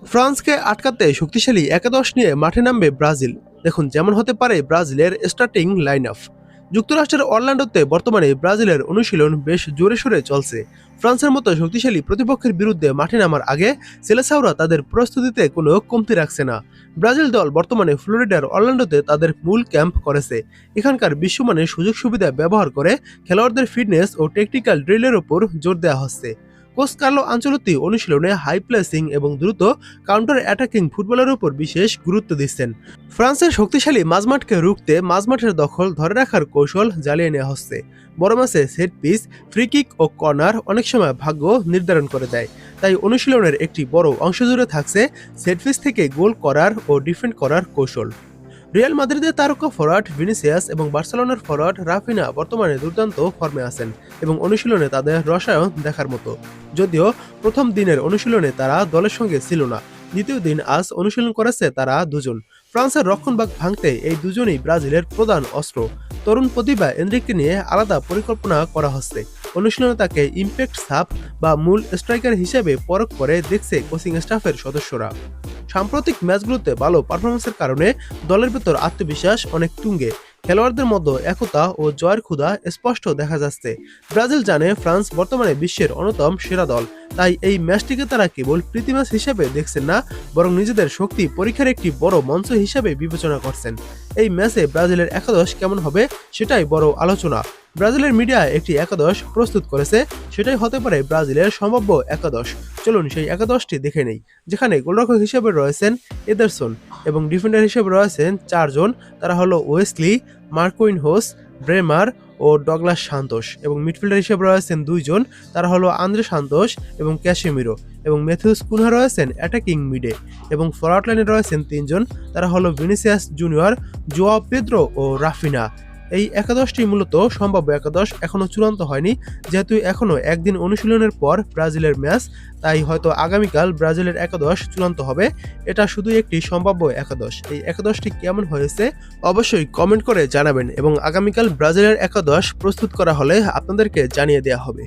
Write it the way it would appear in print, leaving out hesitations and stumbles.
ফ্রান্সকে আটকাতে শক্তিশালী একাদশ নিয়ে মাঠে নামবে ব্রাজিল। দেখুন যেমন হতে পারে ব্রাজিলের স্টার্টিং লাইন আপ। যুক্তরাষ্ট্রের অরল্যান্ডোতে বর্তমানে ব্রাজিলের অনুশীলন বেশ জোরে সোরে চলছে। ফ্রান্সের মতো শক্তিশালী প্রতিপক্ষের বিরুদ্ধে মাঠে নামার আগে সেলেসাওরা তাদের প্রস্তুতিতে কোনো কমতি রাখছে না। ব্রাজিল দল বর্তমানে ফ্লোরিডার অরল্যান্ডোতে তাদের মূল ক্যাম্প করেছে। এখানকার বিশ্বমানের সুযোগ সুবিধা ব্যবহার করে খেলোয়াড়দের ফিটনেস ও টেকনিক্যাল ড্রিলের উপর জোর দেওয়া হচ্ছে। কোচ কার্লো আনচেলত্তি অনুশীলনে হাই প্লেসিং এবং দ্রুত কাউন্টার অ্যাটাকিং ফুটবলের উপর বিশেষ গুরুত্ব দিচ্ছেন। ফ্রান্সের শক্তিশালী মাঝমাঠকে রুখতে মাঝমাঠের দখল ধরে রাখার কৌশল জ্বালিয়ে নেওয়া হচ্ছে। বড় ম্যাচে সেট পিস, ফ্রি কিক ও কর্নার অনেক সময় ভাগ্য নির্ধারণ করে দেয়। তাই অনুশীলনের একটি বড় অংশ জুড়ে থাকছে সেট পিস থেকে গোল করার ও ডিফেন্ড করার কৌশল। রিয়াল মাদ্রিদের তারকা ফরওয়ার্ড ভিনিসিয়াস এবং বার্সেলোনার ফরওয়ার্ড রাফিনা বর্তমানে দুর্দান্ত ফর্মে আছেন এবং অনুশীলনে তাদের রসায়ন দেখার মতো। যদিও প্রথম দিনের অনুশীলনে তারা দলের সঙ্গে ছিল না, দ্বিতীয় দিন আজ অনুশীলন করেছে তারা দুজন। ফ্রান্সের রক্ষণভাগ ভাঙতে এই দুজনই ব্রাজিলের প্রধান অস্ত্র। তরুণ প্রতিভা এনরিককে নিয়ে আলাদা পরিকল্পনা করা হচ্ছে। অনুশীলনে তাকে ইম্প্যাক্ট সাব বা মূল স্ট্রাইকার হিসেবে পরখ করে দেখছে কোচিং স্টাফের সদস্যরা। সাম্প্রতিক ম্যাচগুলোতে ভালো পারফরমেন্সের কারণে দলের ভেতর আত্মবিশ্বাস অনেক তুঙ্গে। খেলোয়াড়দের মধ্যে একতা ও জয়ের ক্ষুধা স্পষ্ট দেখা যাচ্ছে। ব্রাজিল জানে ফ্রান্স বর্তমানে বিশ্বের অন্যতম সেরা দল, তাই এই ম্যাচটিকে তারা কেবল প্রীতি ম্যাচ হিসেবে দেখছেন না, বরং নিজেদের শক্তি পরীক্ষার একটি বড় মঞ্চ হিসেবে বিবেচনা করছেন। এই ম্যাচে ব্রাজিলের একাদশ কেমন হবে সেটাই বড় আলোচনা। ব্রাজিলের মিডিয়া একটি একাদশ প্রস্তুত করেছে, সেটাই হতে পারে ব্রাজিলের সম্ভাব্য একাদশ। চলুন সেই একাদশটি দেখে নেই, যেখানে গোলরক্ষক হিসেবে রয়েছেন এদারসন এবং ডিফেন্ডার হিসেবে রয়েছেন চারজন। তারা হলো ওয়েসলি, মার্কুইনহোস, ব্রেমার ও ডগলাস সান্তোস, এবং মিডফিল্ডার হিসেবে রয়েছেন দুইজন। তারা হলো আন্দ্রে সান্তোস এবং ক্যাসেমিরো, এবং ম্যাথিউস কুনহা রয়েছেন অ্যাটাকিং মিডে, এবং ফরওয়ার্ড লাইনে রয়েছেন তিনজন। তারা হলো ভিনিসিয়াস জুনিয়র, জোয়াও পেদ্রো ও রাফিনা। এই একাদশটি মূলত সম্ভাব্য একাদশ, এখনো চূড়ান্ত হয়নি, যেহেতু এখনো একদিন অনুশীলনের পর ব্রাজিলের ম্যাচ, তাই হয়তো আগামীকাল ব্রাজিলের একাদশ চূড়ান্ত হবে। এটা শুধু একটি সম্ভাব্য একাদশ। এই একাদশটি কেমন হয়েছে অবশ্যই কমেন্ট করে জানাবেন, এবং আগামীকাল ব্রাজিলের একাদশ প্রস্তুত করা হলে আপনাদেরকে জানিয়ে দেওয়া হবে।